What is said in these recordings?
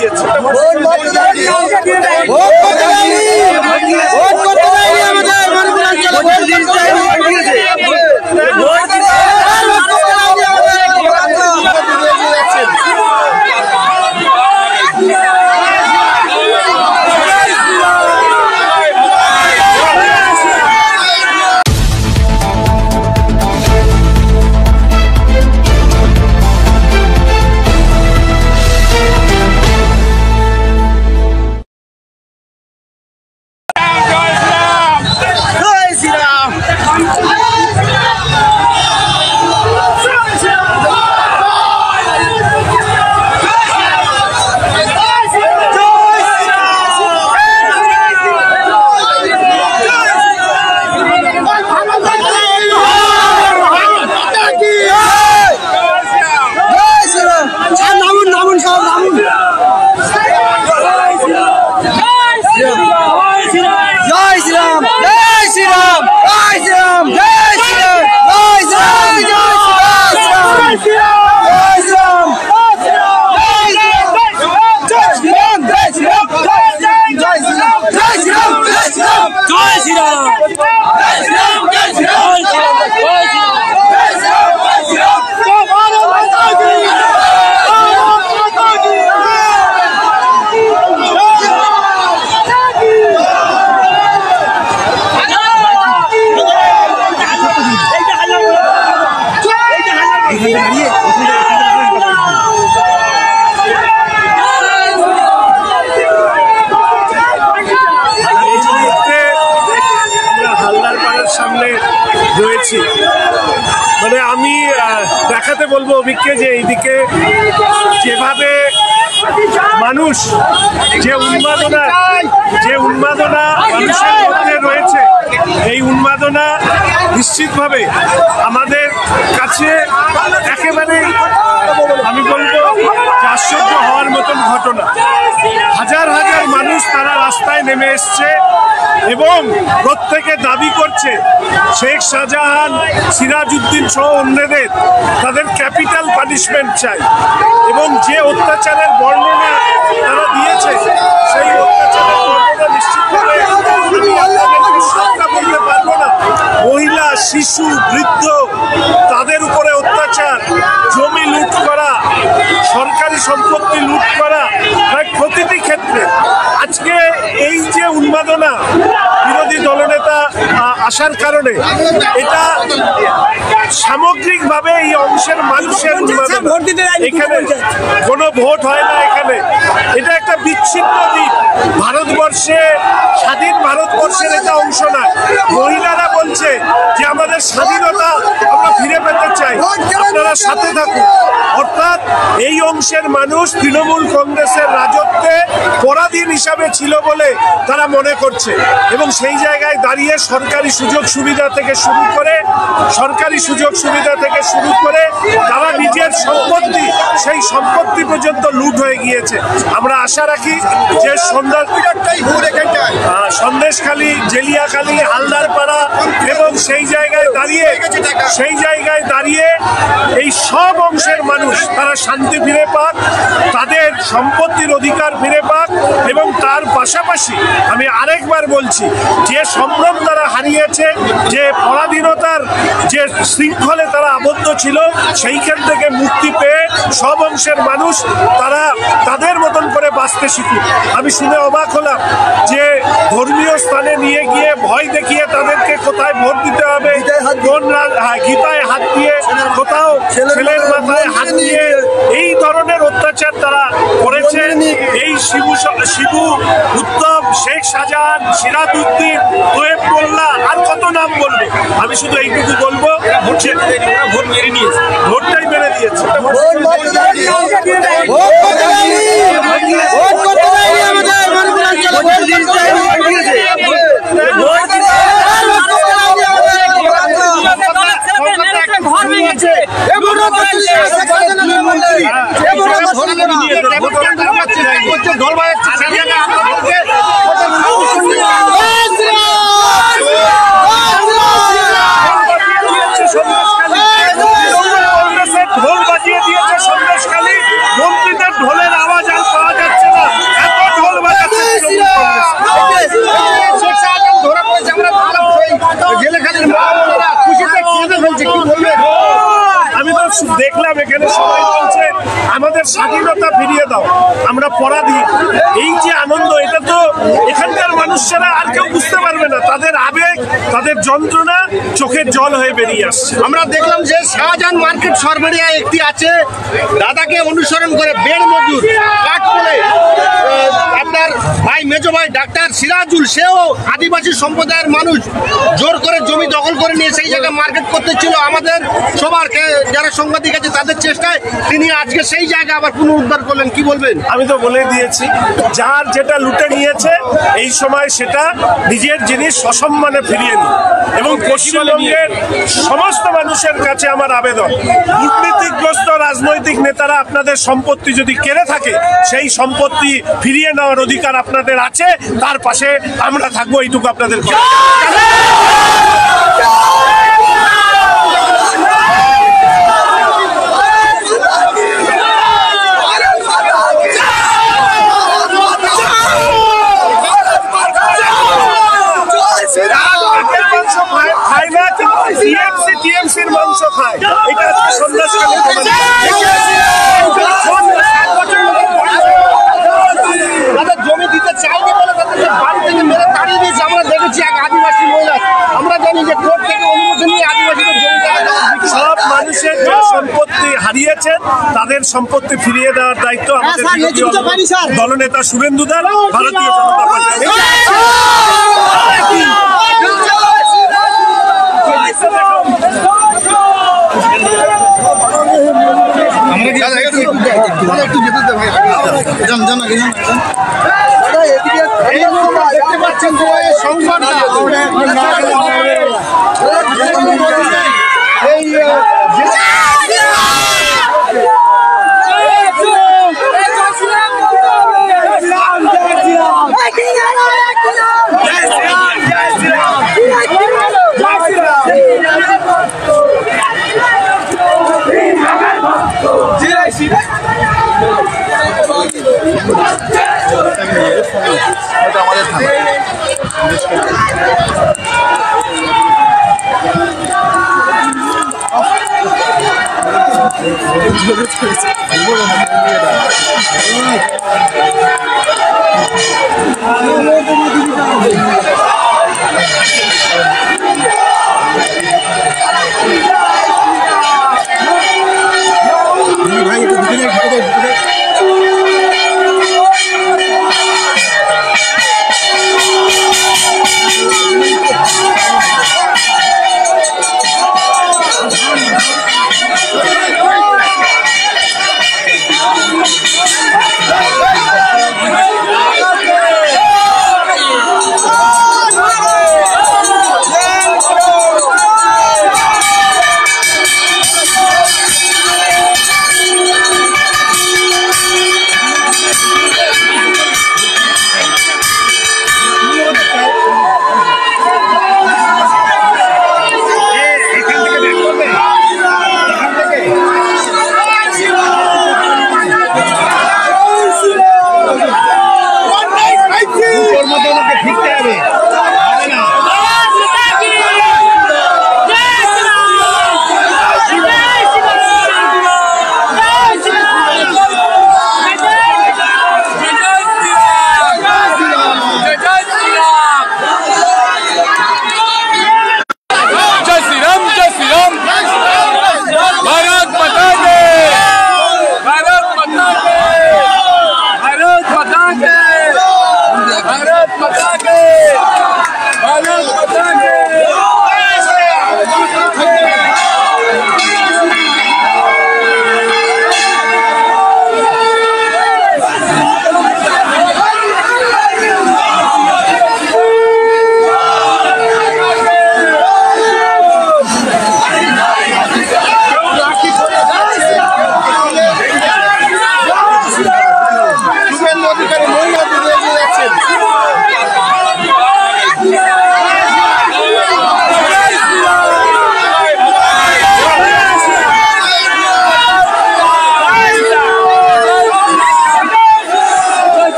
দিয়েছে। মানে আমি দেখাতে বলবো অভিককে যে এইদিকে যেভাবে মানুষ যে উন্মাদনা মানুষের মধ্যে রয়েছে, এই উন্মাদনা নিশ্চিতভাবে আমাদের কাছে একেবারে আমি বলবো আশ্চর্য হওয়ার মতন ঘটনা। হাজার হাজার মানুষ তারা রাস্তায় নেমে এসছে এবং প্রত্যেকে দাবি করছে শেখ শাহজাহান, সিরাজউদ্দিন সহ অন্যদের তাদের ক্যাপিটাল পানিশমেন্ট চাই এবং যে অত্যাচারের বর্ণনা তারা দিয়েছে সেই অত্যাচারের বর্ণনা নিশ্চিতভাবে বলতে পারবো না। মহিলা, শিশু, বৃদ্ধ তাদের উপরে অত্যাচার, জমি লুট করা, সরকারি সম্পত্তি লুট করা, প্রতিটি ক্ষেত্রে আজকে এই যে উন্মাদনা বিরোধী দলনেতা আসার কারণে এটা সামগ্রিকভাবে এই অংশের মানুষের এখানে কোনো ভোট হয় না। এখানে এটা একটা বিচ্ছিন্ন দিক। ভারতবর্ষে স্বাধীন ভারতবর্ষের এটা অংশ না। মহিলারা বলছে যে আমাদের স্বাধীনতা আমরা ফিরে পেতে চাই, আপনারা সাথে থাকুন। অর্থাৎ এই অংশের মানুষ তৃণমূল কংগ্রেসের রাজত্বে পরাধীন হিসাবে ছিল বলে তারা মনে করছে এবং সেই জায়গায় দাঁড়িয়ে সরকারি সুযোগ সুবিধা থেকে শুরু করে তারা নিজের সম্পত্তি, সেই সম্পত্তি পর্যন্ত লুট হয়ে গিয়েছে। আমরা আশা রাখি যে সন্দেশখালী, জেলিয়াখালী, হালদারপাড়া এবং সেই জায়গায় দাঁড়িয়ে এই সব অংশের মানুষ তারা শান্তি ফিরে পাক, তাদের সম্পত্তির অধিকার ফিরে পাক এবং তার পাশাপাশি আমি আরেকবার বলছি যে সম্ভ্রম তারা হারিয়েছে, যে পরাধীনতার যে শৃঙ্খলে তারা আবদ্ধ ছিল, সেইখান থেকে মুক্তি পেয়ে সব অংশের মানুষ তারা তাদের মতন করে বাঁচতে শিখুক। আমি শুনে অবাক হলাম যে ধর্মীয় স্থানে নিয়ে গিয়ে ভয় দেখিয়ে তাদেরকে কোথায় ভোট দিতে হবে, কোন গীতায় হাত দিয়ে, কোথাও ছেলের মাথায় হাত দিয়ে এই ধরনের অত্যাচার তারা করেছে। এই শিবু, উত্তম, শেখ শাহজাহান, সিরাজউদ্দিন, তোয়েব মোল্লা, আর কত নাম বলবো। আমি শুধু এইটুকু বলবো, ভোটটাই মেরে দিয়েছে। ঢোল বাজিয়ে দিয়েছে সন্দেশখালী, মন্ত্রীদের ঢোলের আওয়াজ আর পাওয়া যাচ্ছে না। দাও, আমরা পড়া দিই। এই যে আনন্দ, এটা তো এখানকার মানুষেরা আর কেউ বুঝতে পারবে না। তাদের আবেগ, তাদের যন্ত্রণা চোখের জল হয়ে বেরিয়ে আসছে। আমরা দেখলাম যে শাহজাহান মার্কেট সরবেরিয়ায় একটি আছে, দাদাকে অনুসরণ করে বেড় মজুর কাঠ করে আপনার ভাই মেজো ভাই ডাক্তার সিরাজুল, সেও আদিবাসী সম্প্রদায়ের মানুষ, জোর করে জমি দখল করে নিয়ে সেই জায়গায় মার্কেট করতে ছিল। আমাদের সবার যারা সাংবাদিক আছে তাদের চেষ্টায় তিনি আজকে সেই জায়গা আবার পুনরুদ্ধার করলেন। কি বলবেন? আমি তো বলে দিয়েছি, যার যেটা লুটে নিয়েছে এই সময় সেটা নিজের জিনিস সসম্মানে ফিরিয়ে নিন। এবং পশ্চিমবঙ্গের সমস্ত মানুষের কাছে আমার আবেদন, দুর্নীতিগ্রস্ত রাজনৈতিক নেতারা আপনাদের সম্পত্তি যদি কেড়ে থাকে, সেই সম্পত্তি ফিরিয়ে নেওয়ার অধিকার আপনাদের আছে, তার পাশে আমরা থাকবো, এইটুকু আপনাদের টিএমসির মাংস খায়, এটা হচ্ছে সন্ন্যাসকালী। জমি দিতে চাইনি বলে তাদেরকে বাড়ি থেকে মেরে তাড়িয়ে দিয়েছে। আমরা দেখেছি এক আদিবাসী মহিলা, আমরা জানি যে কোর্ট থেকে অনুমতি নিয়ে আদিবাসীদের জমি সব মানুষের যে সম্পত্তি হারিয়েছেন তাদের সম্পত্তি ফিরিয়ে দেওয়ার দায়িত্ব আমাদের দলনেতা শুভেন্দু দা, ভারতীয় জনতা পার্টি। দেখতে পাচ্ছেন যে সংবাদটা আমাদের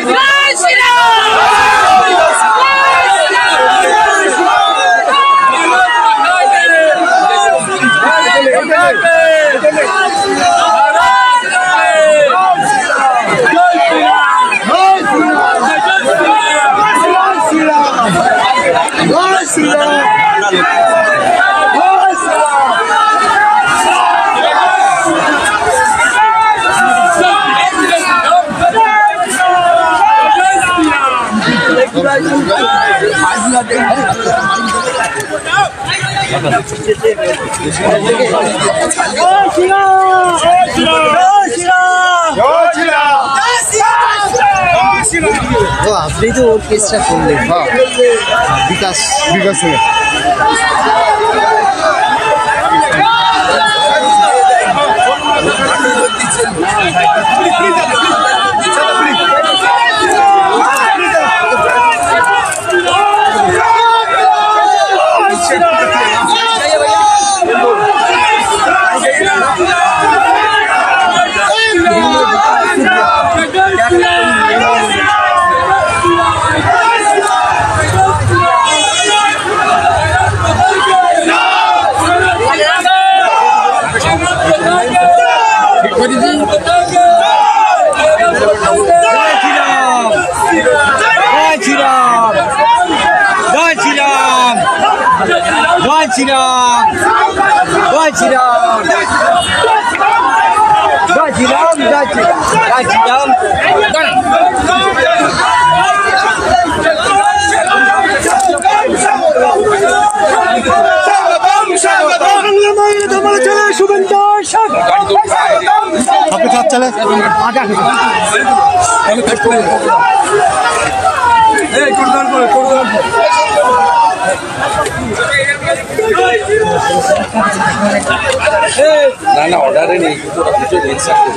Jai Shri Ram! আপনি তো ওর কেসটা করলেন বিকাশ आपके साथ चले आगे ना ऑर्डर नहीं तो आप जो देख सकते